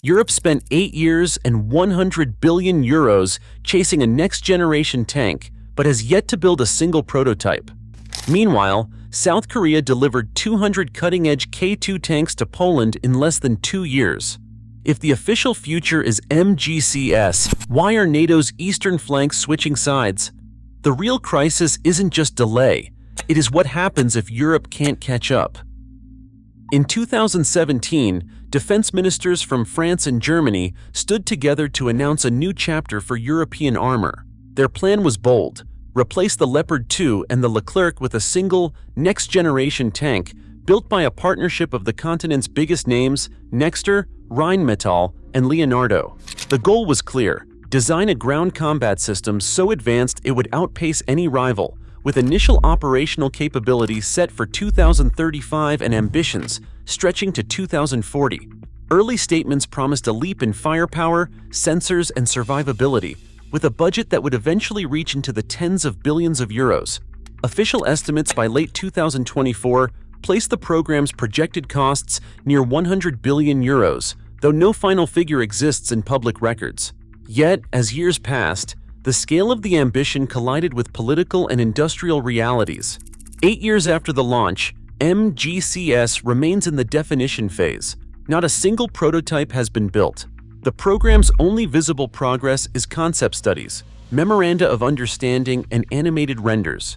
Europe spent 8 years and 100 billion euros chasing a next-generation tank, but has yet to build a single prototype. Meanwhile, South Korea delivered 200 cutting-edge K2 tanks to Poland in less than 2 years. If the official future is MGCS, why are NATO's eastern flanks switching sides? The real crisis isn't just delay, it is what happens if Europe can't catch up. In 2017, defense ministers from France and Germany stood together to announce a new chapter for European armor. Their plan was bold: replace the Leopard 2 and the Leclerc with a single, next-generation tank built by a partnership of the continent's biggest names, Nexter, Rheinmetall, and Leonardo. The goal was clear: design a ground combat system so advanced it would outpace any rival, with initial operational capabilities set for 2035 and ambitions stretching to 2040. Early statements promised a leap in firepower, sensors, and survivability, with a budget that would eventually reach into the tens of billions of euros. Official estimates by late 2024 placed the program's projected costs near 100 billion euros, though no final figure exists in public records. Yet, as years passed, the scale of the ambition collided with political and industrial realities. 8 years after the launch, MGCS remains in the definition phase. Not a single prototype has been built. The program's only visible progress is concept studies, memoranda of understanding, and animated renders.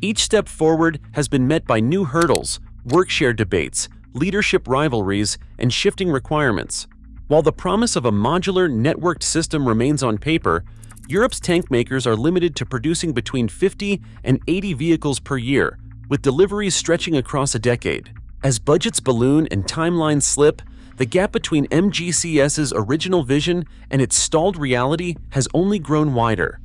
Each step forward has been met by new hurdles, work-share debates, leadership rivalries, and shifting requirements. While the promise of a modular, networked system remains on paper, Europe's tank makers are limited to producing between 50 and 80 vehicles per year, with deliveries stretching across a decade. As budgets balloon and timelines slip, the gap between MGCS's original vision and its stalled reality has only grown wider.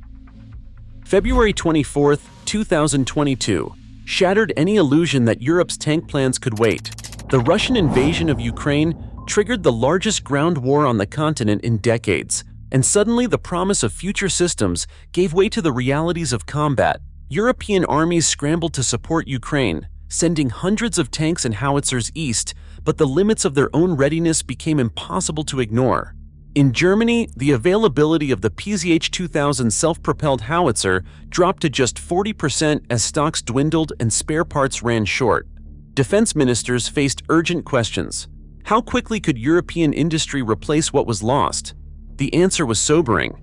February 24, 2022, shattered any illusion that Europe's tank plans could wait. The Russian invasion of Ukraine triggered the largest ground war on the continent in decades, and suddenly the promise of future systems gave way to the realities of combat. European armies scrambled to support Ukraine, sending hundreds of tanks and howitzers east, but the limits of their own readiness became impossible to ignore. In Germany, the availability of the PZH 2000 self-propelled howitzer dropped to just 40% as stocks dwindled and spare parts ran short. Defense ministers faced urgent questions. How quickly could European industry replace what was lost? The answer was sobering.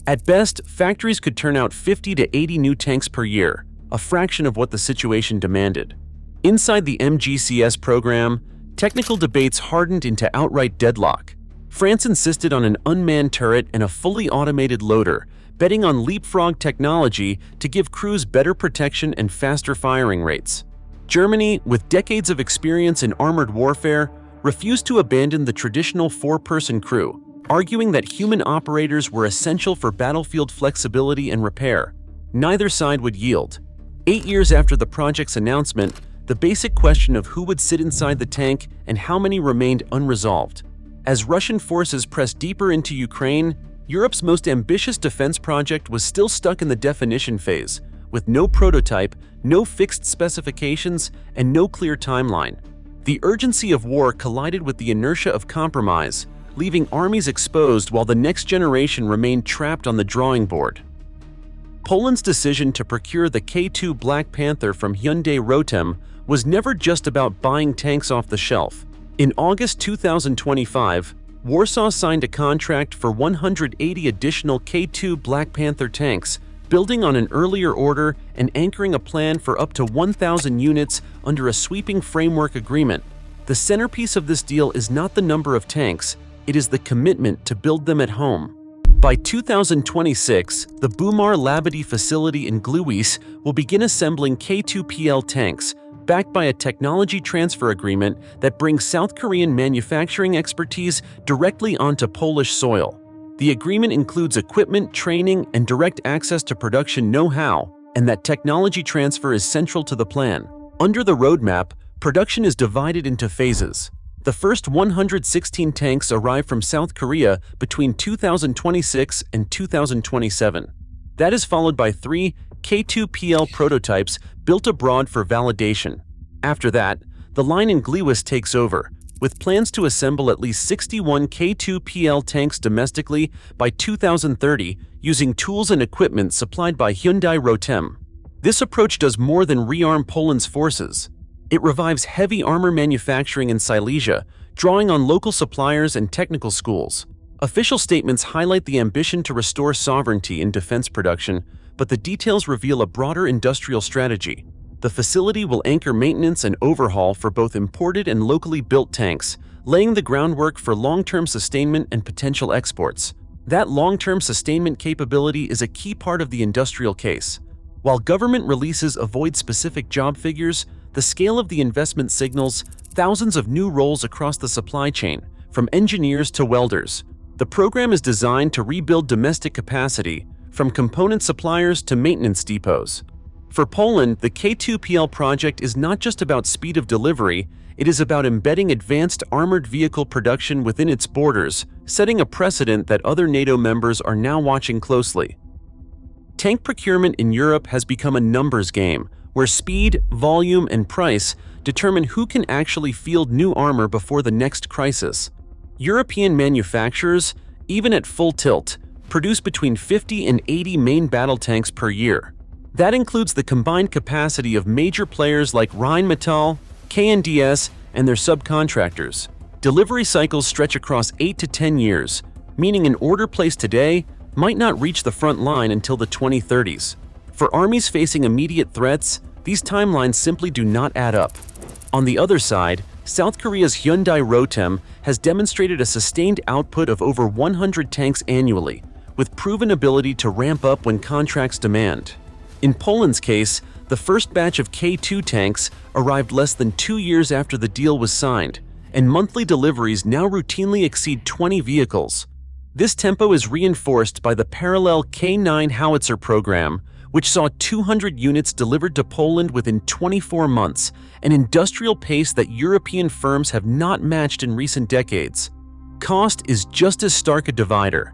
At best, factories could turn out 50 to 80 new tanks per year, a fraction of what the situation demanded. Inside the MGCS program, technical debates hardened into outright deadlock. France insisted on an unmanned turret and a fully automated loader, betting on leapfrog technology to give crews better protection and faster firing rates. Germany, with decades of experience in armored warfare, refused to abandon the traditional four-person crew, arguing that human operators were essential for battlefield flexibility and repair. Neither side would yield. 8 years after the project's announcement, the basic question of who would sit inside the tank and how many remained unresolved. As Russian forces pressed deeper into Ukraine, Europe's most ambitious defense project was still stuck in the definition phase, with no prototype, no fixed specifications, and no clear timeline. The urgency of war collided with the inertia of compromise, leaving armies exposed while the next generation remained trapped on the drawing board. Poland's decision to procure the K2 Black Panther from Hyundai Rotem was never just about buying tanks off the shelf. In August 2025, Warsaw signed a contract for 180 additional K2 Black Panther tanks, building on an earlier order and anchoring a plan for up to 1,000 units under a sweeping framework agreement. The centerpiece of this deal is not the number of tanks, it is the commitment to build them at home. By 2026, the Bumar Labadi facility in Gliwice will begin assembling K2PL tanks, backed by a technology transfer agreement that brings South Korean manufacturing expertise directly onto Polish soil. The agreement includes equipment, training, and direct access to production know-how, and that technology transfer is central to the plan. Under the roadmap, production is divided into phases. The first 116 tanks arrive from South Korea between 2026 and 2027. That is followed by 3 K2PL prototypes built abroad for validation. After that, the line in Gliwice takes over, with plans to assemble at least 61 K2PL tanks domestically by 2030 using tools and equipment supplied by Hyundai Rotem. This approach does more than rearm Poland's forces. It revives heavy armor manufacturing in Silesia, drawing on local suppliers and technical schools. Official statements highlight the ambition to restore sovereignty in defense production, but the details reveal a broader industrial strategy. The facility will anchor maintenance and overhaul for both imported and locally built tanks, laying the groundwork for long-term sustainment and potential exports. That long-term sustainment capability is a key part of the industrial case. While government releases avoid specific job figures, the scale of the investment signals thousands of new roles across the supply chain, from engineers to welders. The program is designed to rebuild domestic capacity, from component suppliers to maintenance depots. For Poland, the K2PL project is not just about speed of delivery, it is about embedding advanced armored vehicle production within its borders, setting a precedent that other NATO members are now watching closely. Tank procurement in Europe has become a numbers game, where speed, volume, and price determine who can actually field new armor before the next crisis. European manufacturers, even at full tilt, produce between 50 and 80 main battle tanks per year. That includes the combined capacity of major players like Rheinmetall, KNDS, and their subcontractors. Delivery cycles stretch across 8 to 10 years, meaning an order placed today might not reach the front line until the 2030s. For armies facing immediate threats, these timelines simply do not add up. On the other side, South Korea's Hyundai Rotem has demonstrated a sustained output of over 100 tanks annually, with proven ability to ramp up when contracts demand. In Poland's case, the first batch of K2 tanks arrived less than 2 years after the deal was signed, and monthly deliveries now routinely exceed 20 vehicles. This tempo is reinforced by the parallel K9 howitzer program, which saw 200 units delivered to Poland within 24 months, an industrial pace that European firms have not matched in recent decades. Cost is just as stark a divider.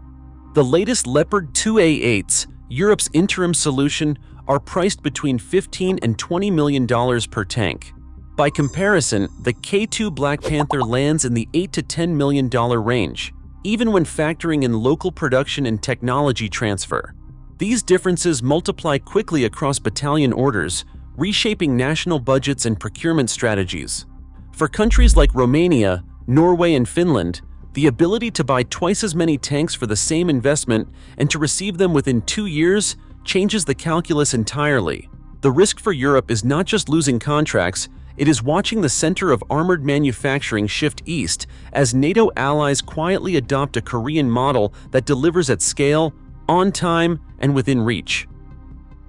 The latest Leopard 2A8s, Europe's interim solution, are priced between $15 and $20 million per tank. By comparison, the K2 Black Panther lands in the $8 to $10 million range, even when factoring in local production and technology transfer. These differences multiply quickly across battalion orders, reshaping national budgets and procurement strategies. For countries like Romania, Norway, and Finland, the ability to buy twice as many tanks for the same investment and to receive them within 2 years changes the calculus entirely. The risk for Europe is not just losing contracts, it is watching the center of armored manufacturing shift east as NATO allies quietly adopt a Korean model that delivers at scale, on time, and within reach.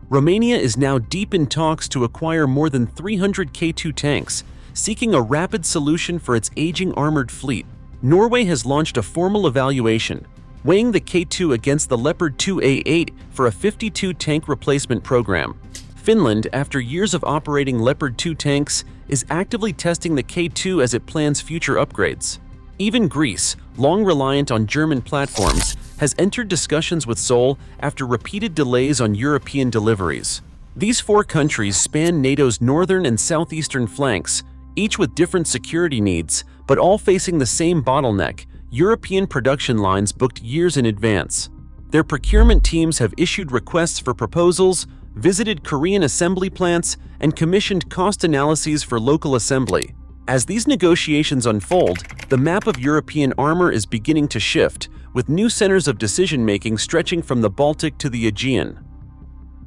Romania is now deep in talks to acquire more than 300 K2 tanks, seeking a rapid solution for its aging armored fleet. Norway has launched a formal evaluation, weighing the K2 against the Leopard 2A8 for a 52-tank replacement program. Finland, after years of operating Leopard 2 tanks, is actively testing the K2 as it plans future upgrades. Even Greece, long reliant on German platforms, has entered discussions with Seoul after repeated delays on European deliveries. These 4 countries span NATO's northern and southeastern flanks, each with different security needs, but all facing the same bottleneck: European production lines booked years in advance. Their procurement teams have issued requests for proposals, visited Korean assembly plants, and commissioned cost analyses for local assembly. As these negotiations unfold, the map of European armor is beginning to shift, with new centers of decision-making stretching from the Baltic to the Aegean.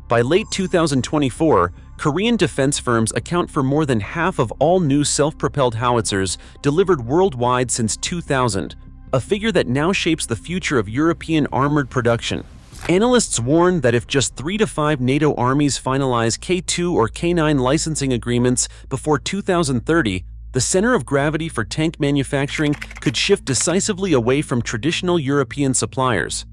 By late 2024, Korean defense firms account for more than half of all new self-propelled howitzers delivered worldwide since 2000, a figure that now shapes the future of European armored production. Analysts warn that if just 3 to 5 NATO armies finalize K2 or K9 licensing agreements before 2030, the center of gravity for tank manufacturing could shift decisively away from traditional European suppliers.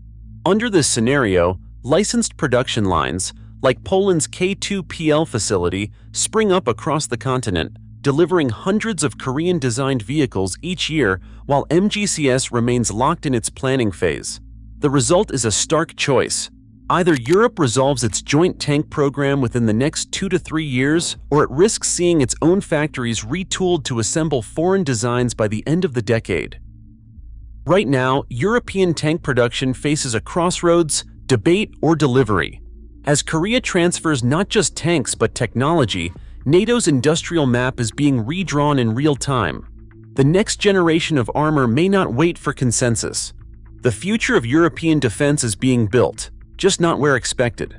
Under this scenario, licensed production lines, like Poland's K2PL facility, spring up across the continent, delivering hundreds of Korean-designed vehicles each year while MGCS remains locked in its planning phase. The result is a stark choice: Either Europe resolves its joint tank program within the next 2 to 3 years, or it risks seeing its own factories retooled to assemble foreign designs by the end of the decade. Right now, European tank production faces a crossroads: debate or delivery. As Korea transfers not just tanks but technology, NATO's industrial map is being redrawn in real time. The next generation of armor may not wait for consensus. The future of European defense is being built, just not where expected.